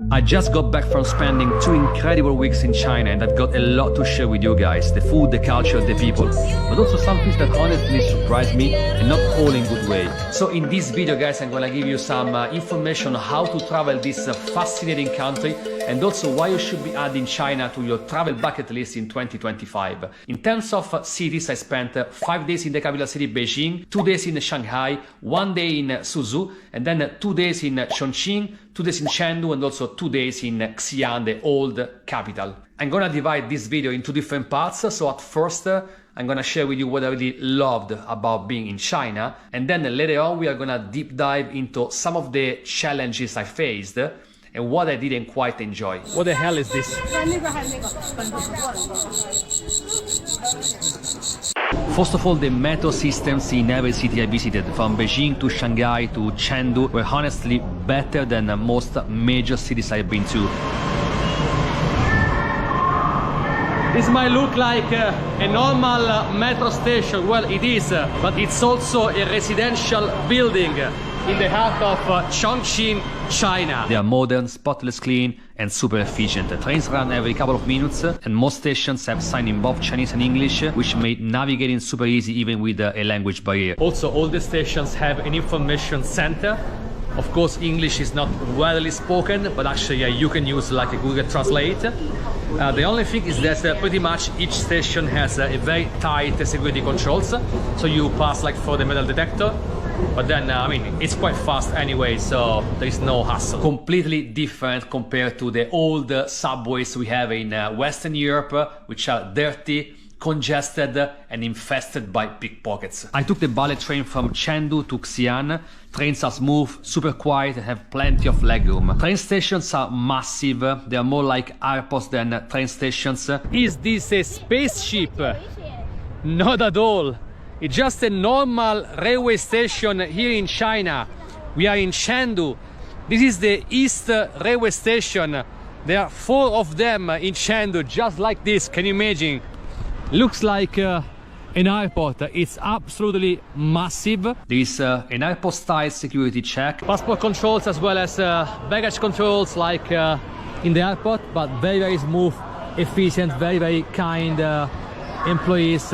I just got back from spending 2 incredible weeks in China, and I've got a lot to share with you guys. The food, the culture, the people, but also some things that honestly surprised me, and not all in good way. So in this video, guys, I'm gonna give you some information on how to travel this fascinating country, and also why you should be adding China to your travel bucket list in 2025. In terms of cities, I spent 5 days in the capital city Beijing, 2 days in Shanghai, 1 day in Suzhou, and then 2 days in Chongqing, 2 days in Chengdu, and also 2 days in Xi'an, the old capital. I'm gonna divide this video into different parts. So at first, I'm gonna share with you what I really loved about being in China, and then later on we are gonna deep dive into some of the challenges I faced and what I didn't quite enjoy. What the hell is this? First of all, the metro systems in every city I visited, from Beijing to Shanghai to Chengdu, were honestly better than most major cities I've been to. This might look like a normal metro station. Well, it is, but it's also a residential building in the heart of Chongqing, China. They are modern, spotless clean, and super efficient. The trains run every couple of minutes, and most stations have signs in both Chinese and English, which made navigating super easy even with a language barrier. Also, all the stations have an information center. Of course, English is not widely spoken, but actually you can use like a Google Translate. The only thing is that pretty much each station has a very tight security controls, so you pass like for the metal detector. But then, I mean, it's quite fast anyway, so there is no hassle. Completely different compared to the old subways we have in Western Europe, which are dirty, congested, and infested by pickpockets. I took the bullet train from Chengdu to Xi'an. Trains are smooth, super quiet, and have plenty of legroom. Train stations are massive. They are more like airports than train stations. Is this a spaceship? Not at all. It's just a normal railway station here in China. We are in Chengdu. This is the East Railway Station. There are 4 of them in Chengdu, just like this. Can you imagine? Looks like an airport. It's absolutely massive. There is an airport-style security check. Passport controls as well as baggage controls like in the airport, but very, very smooth, efficient, very, very kind employees.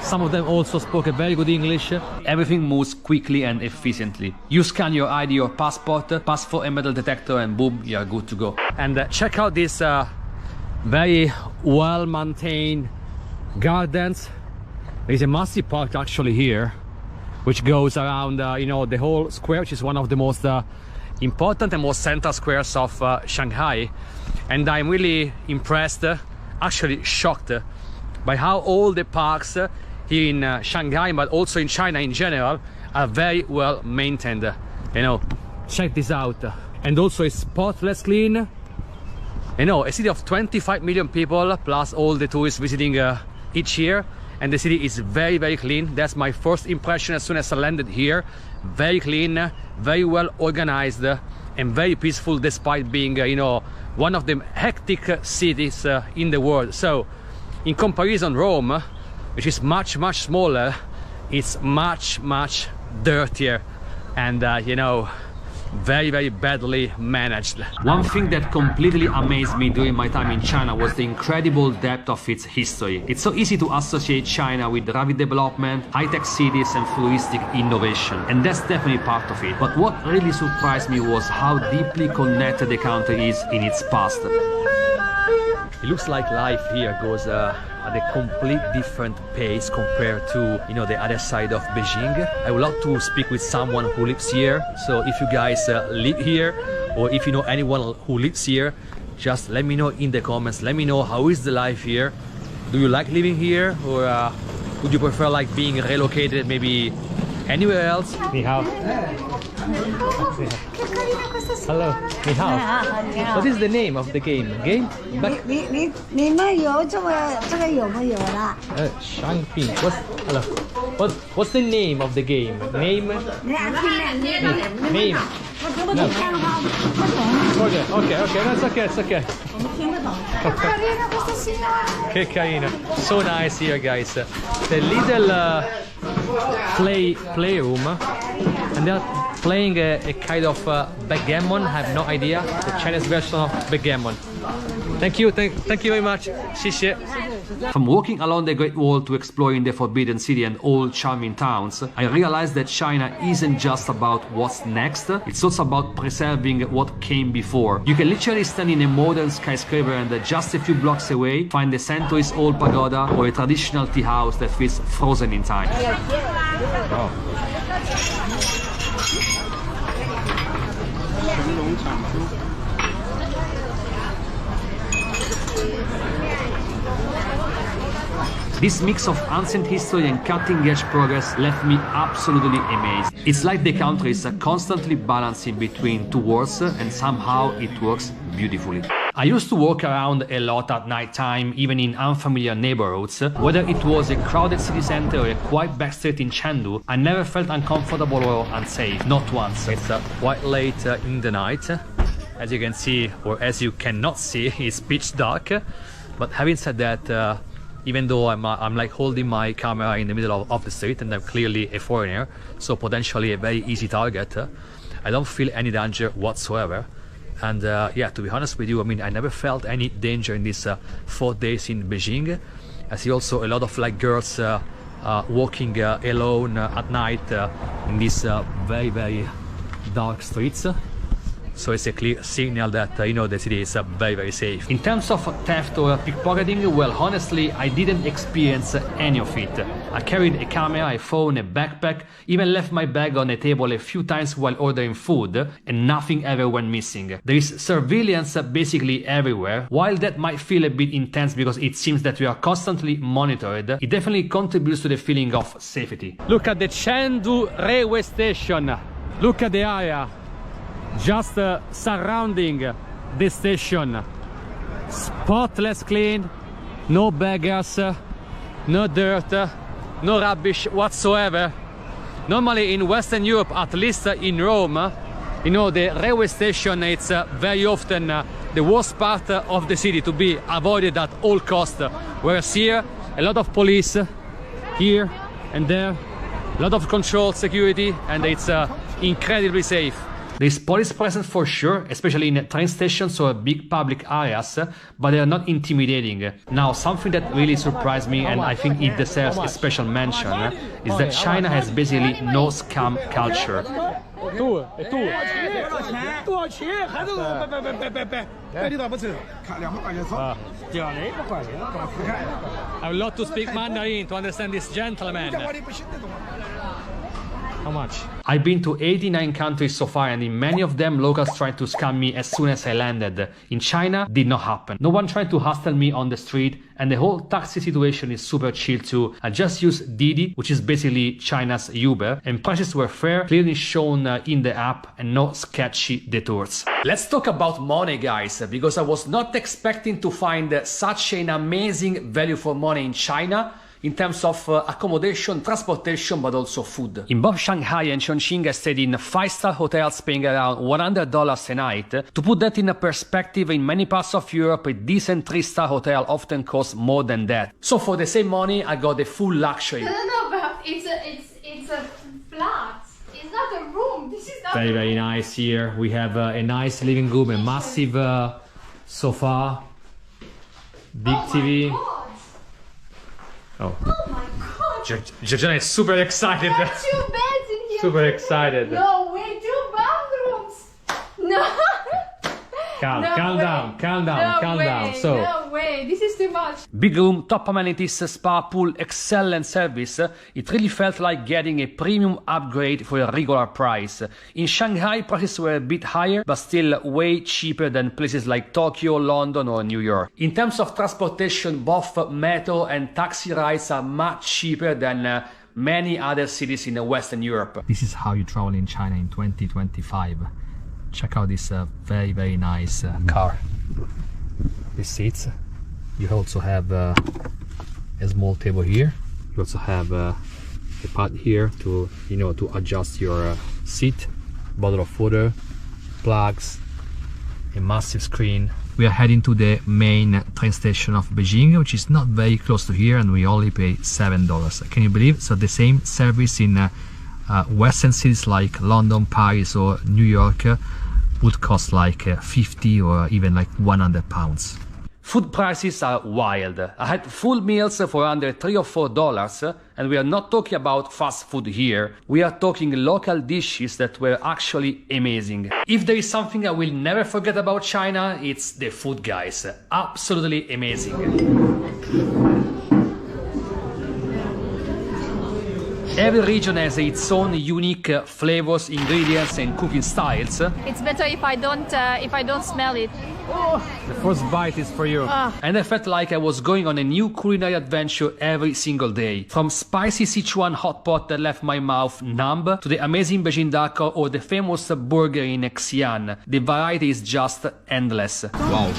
Some of them also spoke a very good English. Everything moves quickly and efficiently. You scan your ID or passport, pass for a metal detector, and boom, you're good to go. And check out this very well-maintained gardens. There is a massive park actually here, which goes around you know, the whole square, which is one of the most important and most central squares of Shanghai. And I'm really impressed, actually shocked, by how all the parks here in Shanghai, but also in China in general, are very well maintained. You know, check this out. And also it's spotless clean. You know, a city of 25 million people plus all the tourists visiting each year, and the city is very, very clean. That's my first impression as soon as I landed here. Very clean, very well organized, and very peaceful, despite being you know, one of the hectic cities in the world. So in comparison, Rome, which is much, much smaller, it's much, much dirtier and you know, very, very badly managed. One thing that completely amazed me during my time in China was the incredible depth of its history. It's so easy to associate China with rapid development, high-tech cities, and futuristic innovation, and that's definitely part of it. But what really surprised me was how deeply connected the country is in its past. It looks like life here goes at a complete different pace compared to, you know, the other side of Beijing. I would love to speak with someone who lives here. So if you guys live here, or if you know anyone who lives here, just let me know in the comments. Let me know how is the life here. Do you like living here, or would you prefer like being relocated maybe anywhere else? Ni hao. Hello. Ni hao. What is the name of the game? Game? Hello. What's the name of the game? Name? Name. No. Okay, that's okay, it's okay. Che carino. So nice here, guys. The little playroom, and there are playing a kind of backgammon. I have no idea. The Chinese version of backgammon. Thank you very much. 谢谢. From walking along the Great Wall to exploring the Forbidden City and all charming towns, I realized that China isn't just about what's next, it's also about preserving what came before. You can literally stand in a modern skyscraper and just a few blocks away find a centuries-old pagoda or a traditional tea house that feels frozen in time. Oh. This mix of ancient history and cutting-edge progress left me absolutely amazed. It's like the country is constantly balancing between two worlds and somehow it works beautifully. I used to walk around a lot at night time, even in unfamiliar neighborhoods. Whether it was a crowded city center or a quiet back street in Chengdu, I never felt uncomfortable or unsafe, not once. It's quite late in the night. As you can see, or as you cannot see, it's pitch dark. But having said that, even though I'm like holding my camera in the middle of the street and I'm clearly a foreigner, so potentially a very easy target, I don't feel any danger whatsoever. And yeah, to be honest with you, I mean, I never felt any danger in these 4 days in Beijing. I see also a lot of like girls walking alone at night in these very, very dark streets. So it's a clear signal that, you know, the city is very, very safe. In terms of theft or pickpocketing, well, honestly, I didn't experience any of it. I carried a camera, a phone, a backpack, even left my bag on a table a few times while ordering food, and nothing ever went missing. There is surveillance basically everywhere. While that might feel a bit intense because it seems that we are constantly monitored, it definitely contributes to the feeling of safety. Look at the Chengdu railway station. Look at the area just surrounding the station. Spotless clean, no beggars, no dirt, no rubbish whatsoever. Normally in Western Europe, at least in Rome, you know, the railway station, it's very often the worst part of the city to be avoided at all costs. Whereas here, a lot of police here and there, a lot of control, security, and it's incredibly safe. There's police presence for sure, especially in train stations or big public areas, but they are not intimidating. Now, something that really surprised me, and I think it deserves a special mention, is that China has basically no scam culture. I would love to speak Mandarin to understand this gentleman. How much? I've been to 89 countries so far, and in many of them, locals tried to scam me as soon as I landed. In China, did not happen. No one tried to hustle me on the street, and the whole taxi situation is super chill too. I just use Didi, which is basically China's Uber, and prices were fair, clearly shown in the app, and no sketchy detours. Let's talk about money, guys, because I was not expecting to find such an amazing value for money in China, in terms of accommodation, transportation, but also food. In both Shanghai and Chongqing, I stayed in 5-star hotels paying around $100 a night. To put that in perspective, in many parts of Europe, a decent 3-star hotel often costs more than that. So for the same money, I got the full luxury. No, but it's a flat. It's not a room. This is not Very nice here. We have a nice living room, a massive sofa, big TV. My God. Oh my God! Georgiana is super excited. There are 2 beds in here. Super excited. No way, 2 bathrooms. No. Calm down. So, no way, this is too much. big room, top amenities, spa, pool, excellent service. It really felt like getting a premium upgrade for a regular price. In Shanghai, prices were a bit higher, but still way cheaper than places like Tokyo, London, or New York. In terms of transportation, both metro and taxi rides are much cheaper than many other cities in Western Europe. This is how you travel in China in 2025. Check out this very, very nice car. These seats. You also have a small table here. You also have a pad here to, you know, to adjust your seat. Bottle of water, plugs, a massive screen. We are heading to the main train station of Beijing, which is not very close to here, and we only pay $7. Can you believe? So the same service in Western cities like London, Paris or New York would cost like 50 or even like 100 pounds. Food prices are wild. I had full meals for under $3 or $4, and we are not talking about fast food here. We are talking local dishes that were actually amazing. If there is something I will never forget about China, it's the food, guys. Absolutely amazing. Every region has its own unique flavors, ingredients and cooking styles. It's better if I don't smell it. The first bite is for you. And I felt like I was going on a new culinary adventure every single day. From spicy Sichuan hot pot that left my mouth numb to the amazing Beijing duck or the famous burger in Xi'an. The variety is just endless. Wow.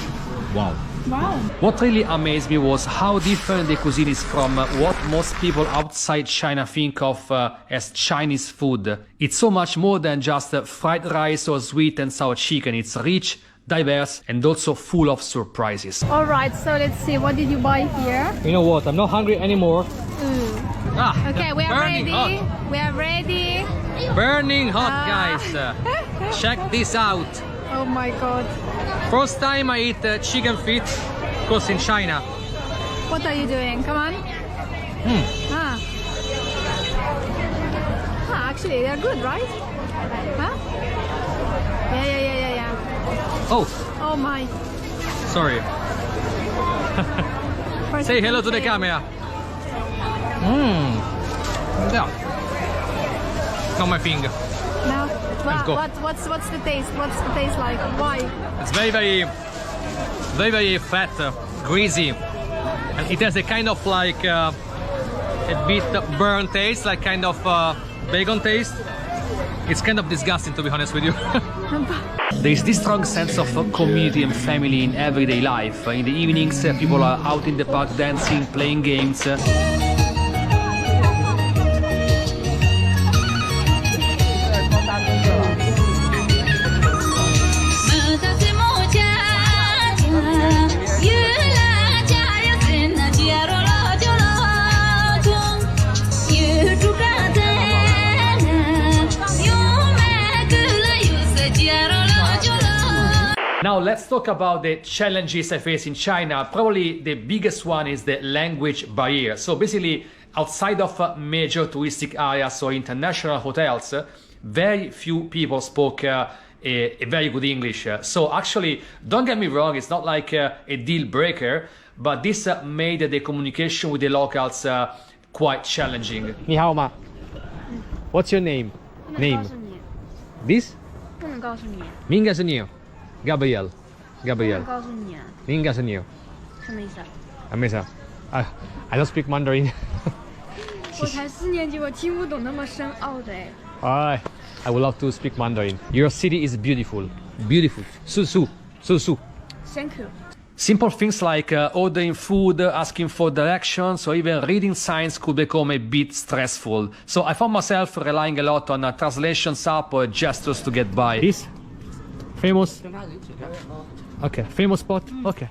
Wow. Wow. What really amazed me was how different the cuisine is from what most people outside China think of as Chinese food. It's so much more than just fried rice or sweet and sour chicken. It's rich, diverse and also full of surprises. Alright, so let's see, what did you buy here? You know what, I'm not hungry anymore. Okay, we are ready. Hot. We are ready. Burning hot, guys. Check this out. Oh my god. First time I eat chicken feet, of course in China. What are you doing? Come on. Actually, they're good, right? Huh? Yeah. Oh my. Sorry. Say hello to the camera. Yeah. Not my finger. No. Let's go. What's the taste? What's the taste like? Why? It's very fat, greasy. And it has a kind of like a bit burnt taste, like kind of bacon taste. It's kind of disgusting, to be honest with you. There is this strong sense of community and family in everyday life. In the evenings, people are out in the park dancing, playing games. Now let's talk about the challenges I face in China. Probably the biggest one is the language barrier. So basically, outside of major touristic areas or international hotels, very few people spoke a very good English. So actually, don't get me wrong, it's not like a deal breaker, but this made the communication with the locals quite challenging. 你好吗? What's your name? Name? This? 不能告诉你， 你应该是你 Gabriel. 不能 Gabriel. 告诉你，你应该是你什么意思啊？没事 I don't speak Mandarin. 我才4年级，我听不懂那么深奥的哎。I would love to speak Mandarin. Your city is beautiful. Beautiful. Su. Thank you. Simple things like ordering food, asking for directions, or even reading signs could become a bit stressful. So I found myself relying a lot on translations app or gestures to get by. This? Famous? Okay, famous spot? Okay.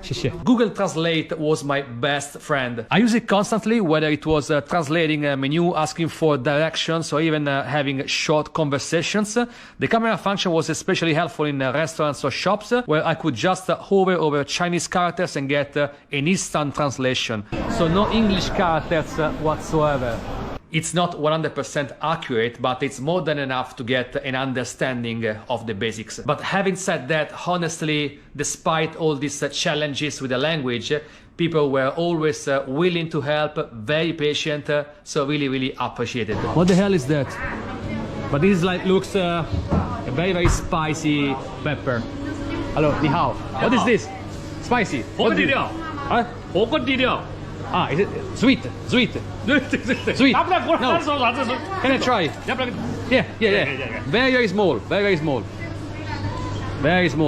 谢谢. Google Translate was my best friend. I use it constantly, whether it was translating a menu, asking for directions, or even having short conversations. The camera function was especially helpful in restaurants or shops, where I could just hover over Chinese characters and get an instant translation. So no English characters whatsoever. It's not 100% accurate, but it's more than enough to get an understanding of the basics. But having said that, honestly, despite all these challenges with the language, people were always willing to help, very patient, so really appreciated. What the hell is that? But this is like looks a very spicy pepper. Hello, 你好. What is this? Spicy. 火锅底料，火锅底料。 Ah, is it sweet? 对， Sweet. 拿不到过来， No. 手拿这手， Can I try? 要不然 Yeah. yeah. Very small. Very small.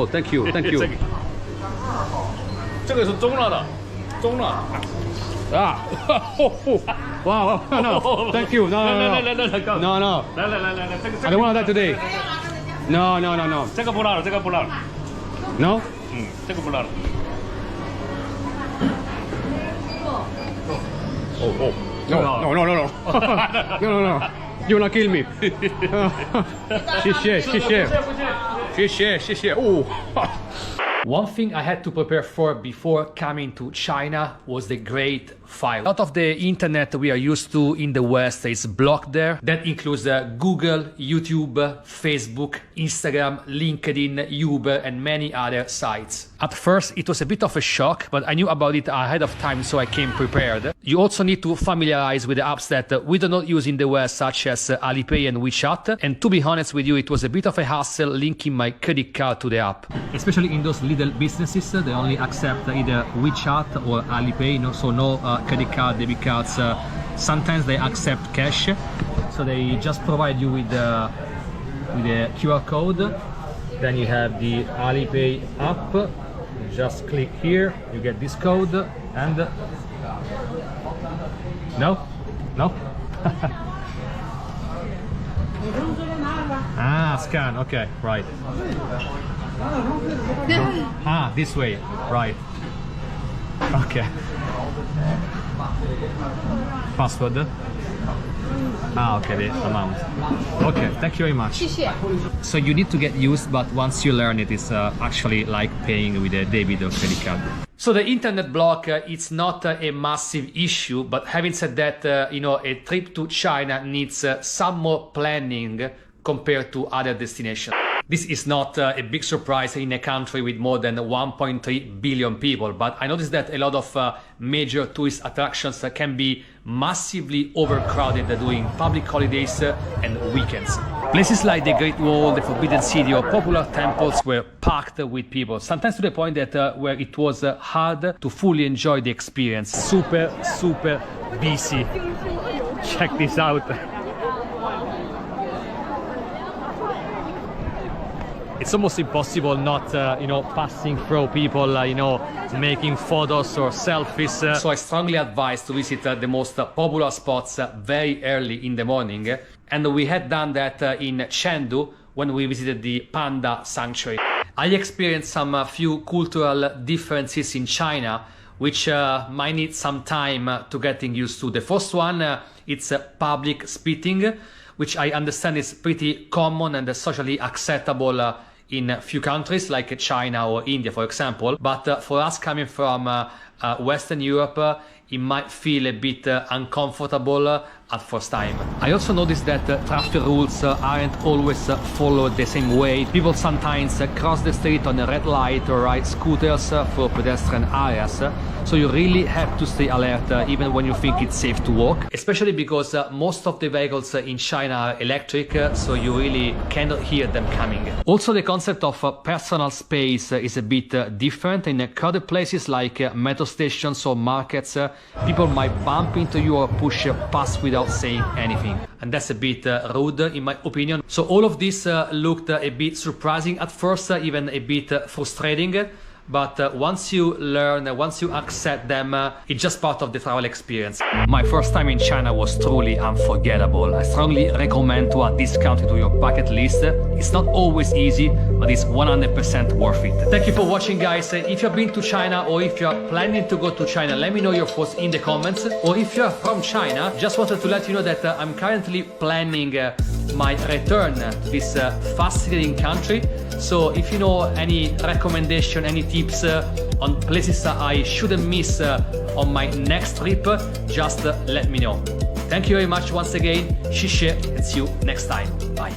Thank you. 这个是中了的，中了。 Ah. Wow. No. Thank you. No. 来， No. 来，这个 I don't want that today. No. 这个不辣了，这个不辣了， No. 这个不辣了。 No. You wanna kill me? 谢谢. Ooh. One thing I had to prepare for before coming to China was the Great Fire. A lot of the internet we are used to in the West is blocked there. That includes Google, YouTube, Facebook, Instagram, LinkedIn, Uber, and many other sites. At first, it was a bit of a shock, but I knew about it ahead of time, so I came prepared. You also need to familiarize with the apps that we do not use in the West, such as Alipay and WeChat. And to be honest with you, it was a bit of a hassle linking my credit card to the app. Especially in those little businesses, they only accept either WeChat or Alipay, so no credit card, debit cards. Sometimes they accept cash, so they just provide you with the QR code. Then you have the Alipay app. You just click here, you get this code, and no. Scan. Okay, right. This way, right. Okay. Password. Okay, the amount. Okay, thank you very much. So you need to get used, but once you learn it, it's actually like paying with a debit or credit card. So the internet block, it's not a massive issue, but having said that, a trip to China needs some more planning compared to other destinations. This is not a big surprise in a country with more than 1.3 billion people, but I noticed that a lot of major tourist attractions can be massively overcrowded during public holidays and weekends. Places like the Great Wall, the Forbidden City, or popular temples were packed with people, sometimes to the point that where it was hard to fully enjoy the experience. Super busy. Check this out. It's almost impossible not, passing through people, making photos or selfies. So I strongly advise to visit the most popular spots very early in the morning. And we had done that in Chengdu when we visited the Panda Sanctuary. I experienced some few cultural differences in China, which might need some time to getting used to. The first one, it's public spitting, which I understand is pretty common and socially acceptable in a few countries like China or India, for example. But for us coming from Western Europe, it might feel a bit uncomfortable at first time. I also noticed that traffic rules aren't always followed the same way. People sometimes cross the street on a red light or ride scooters for pedestrian areas. So you really have to stay alert even when you think it's safe to walk, especially because most of the vehicles in China are electric, so you really cannot hear them coming. Also, the concept of personal space is a bit different. In crowded places like metro stations or markets, people might bump into you or push past without saying anything. And that's a bit rude in my opinion. So all of this looked a bit surprising at first, even a bit frustrating. But once you learn, once you accept them, it's just part of the travel experience. My first time in China was truly unforgettable. I strongly recommend to add this country to your bucket list. It's not always easy, but it's 100% worth it. Thank you for watching, guys. If you've been to China or if you're planning to go to China, let me know your thoughts in the comments. Or if you're from China, just wanted to let you know that I'm currently planning my return to this fascinating country. So if you know any recommendation, any tips on places that I shouldn't miss on my next trip, just let me know. Thank you very much once again. 谢谢 and see you next time. Bye.